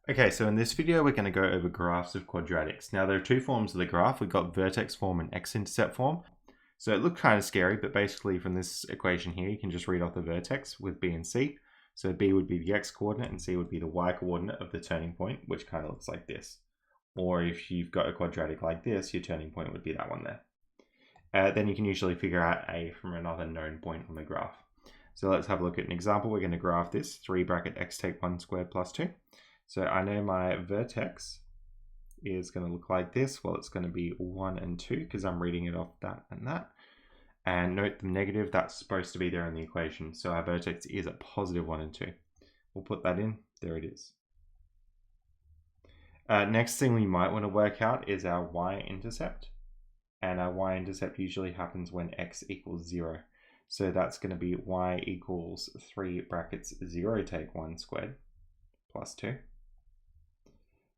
Okay, so in this video, we're going to go over graphs of quadratics. Now, there are two forms of the graph. We've got vertex form and x-intercept form. So it looked kind of scary, but basically from this equation here, you can just read off the vertex with b and c. So b would be the x-coordinate and c would be the y-coordinate of the turning point, which kind of looks like this. Or if you've got a quadratic like this, your turning point would be that one there. Then you can usually figure out a from another known point on the graph. So let's have a look at an example. We're going to graph this 3 bracket x take 1 squared plus 2. So I know my vertex is going to look like this. Well, it's going to be 1 and 2 because I'm reading it off that and that. And note the negative, that's supposed to be there in the equation. So our vertex is at positive 1 and 2. We'll put that in. There it is. Next thing we might want to work out is our y-intercept. And our y-intercept usually happens when x equals 0. So that's going to be y equals 3 brackets 0 take 1 squared plus 2.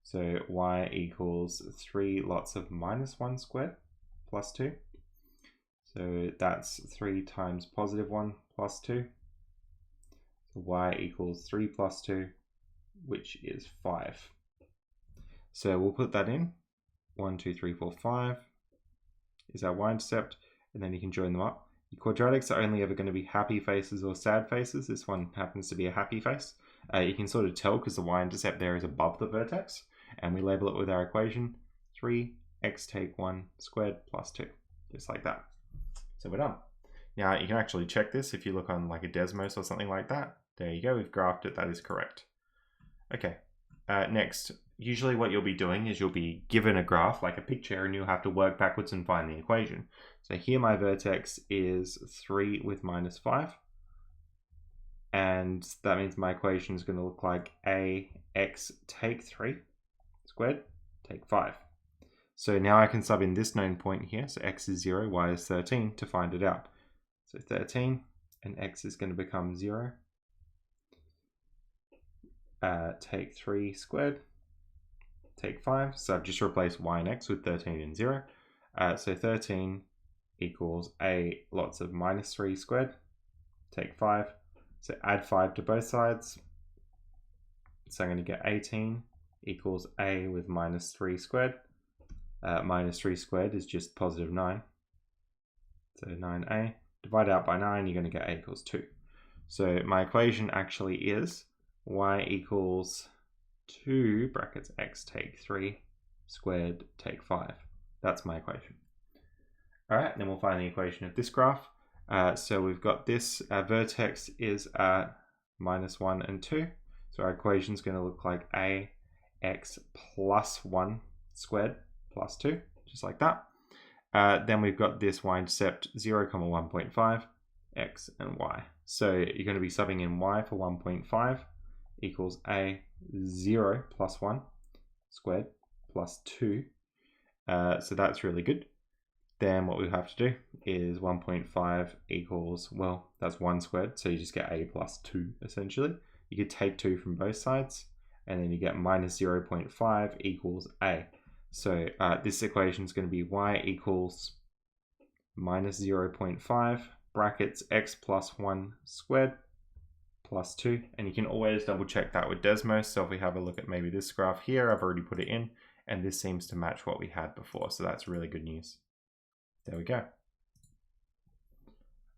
So y equals 3 lots of minus 1 squared plus 2. So that's 3 times positive 1 plus 2. So y equals 3 plus 2, which is 5. So we'll put that in. 1, 2, 3, 4, 5 is our y-intercept, and then you can join them up. The quadratics are only ever going to be happy faces or sad faces. This one happens to be a happy face. You can sort of tell because the y-intercept there is above the vertex, and we label it with our equation 3x take 1 squared plus 2, just like that. So we're done. Now you can actually check this if you look on like a Desmos or something like that. There you go, we've graphed it, that is correct. Okay, next, usually what you'll be doing is you'll be given a graph like a picture and you'll have to work backwards and find the equation. So here my vertex is 3 with minus 5. And that means my equation is going to look like ax take 3 squared take 5. So now I can sub in this known point here. So x is 0, y is 13 to find it out. So 13 and x is going to become 0. Take 3 squared take 5. So I've just replaced y and x with 13 and 0. So 13 equals a lots of minus 3 squared take 5. So add 5 to both sides. So I'm going to get 18 equals a with minus 3 squared. Minus 3 squared is just positive 9. So 9a. Divide out by 9, you're going to get a equals 2. So my equation actually is y equals 2 brackets x take 3 squared take 5. That's my equation. All right, then we'll find the equation of this graph. So we've got this, our vertex is at minus 1 and 2. So our equation is going to look like ax plus 1 squared plus 2, just like that. Then we've got this y-intercept 0, 1.5, x and y. So you're going to be subbing in y for 1.5 equals a 0 plus 1 squared plus 2. So that's really good. Then what we have to do is 1.5 equals, well, that's 1 squared. So you just get a plus 2 essentially. You could take 2 from both sides and then you get minus 0.5 equals a. So this equation is going to be y equals minus 0.5 brackets x plus 1 squared plus 2. And you can always double check that with Desmos. So if we have a look at maybe this graph here, I've already put it in and this seems to match what we had before. So that's really good news. There we go.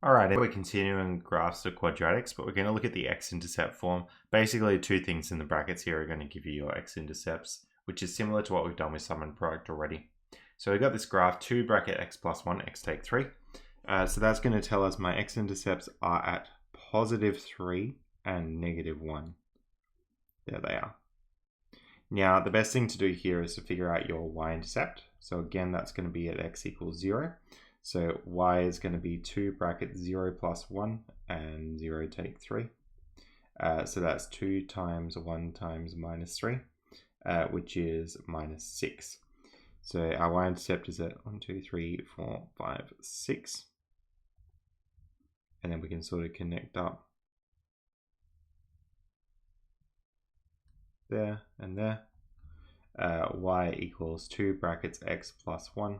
All right, we're continuing graphs of quadratics, but we're going to look at the x-intercept form. Basically, two things in the brackets here are going to give you your x-intercepts, which is similar to what we've done with sum and product already. So we've got this graph 2 bracket x plus 1, x take 3. So that's going to tell us my x-intercepts are at positive 3 and negative 1. There they are. Now, the best thing to do here is to figure out your y-intercept. So again, that's going to be at x equals 0. So y is going to be 2 brackets 0 plus 1 and 0 take 3. So that's 2 times 1 times minus 3, which is minus 6. So our y-intercept is at 1, 2, 3, 4, 5, 6. And then we can sort of connect up there and there. Y equals 2 brackets x plus 1,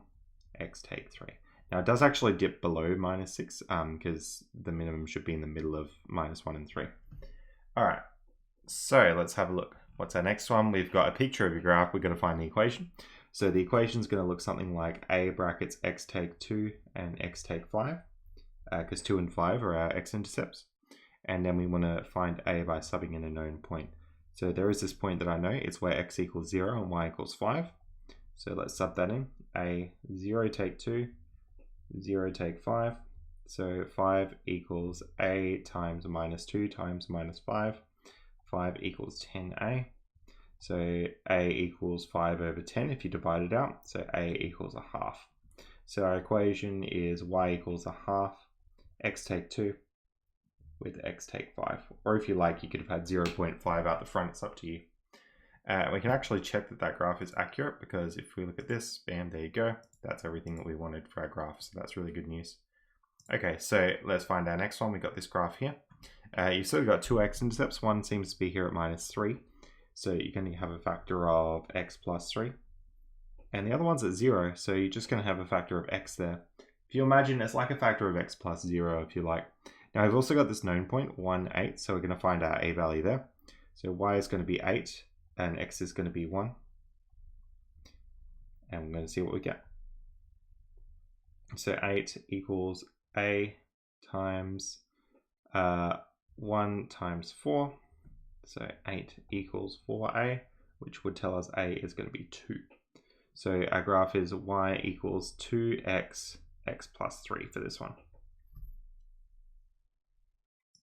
x take 3. Now it does actually dip below minus 6 because the minimum should be in the middle of minus 1 and 3. All right, so let's have a look. what's our next one? We've got a picture of your graph. We've got to find the equation. So the equation is going to look something like a brackets x take 2 and x take 5, because 2 and 5 are our x-intercepts. And then we want to find a by subbing in a known point. So there is this point that I know. It's where x equals 0 and y equals 5. So let's sub that in. A 0 take 2, 0 take 5. So 5 equals a times minus 2 times minus 5. 5 equals 10a. So a equals 5 over 10 if you divide it out. So a equals a half. So our equation is y equals a half x take 2 with x take 5. Or if you like, you could have had 0.5 out the front. It's up to you. We can actually check that that graph is accurate, because if we look at this, bam, there you go. That's everything that we wanted for our graph. So that's really good news. Okay, so let's find our next one. We got this graph here. You've sort of got two x-intercepts. One seems to be here at minus 3. So you're going to have a factor of x plus 3. And the other one's at 0. So you're just going to have a factor of x there. If you imagine, it's like a factor of x plus 0, if you like. Now we've also got this known point, 1, 8. So we're going to find our a value there. So y is going to be 8 and x is going to be 1. And we're going to see what we get. So 8 equals a times 1 times 4. So 8 equals 4a, which would tell us a is going to be 2. So our graph is y equals 2x, x plus 3 for this one.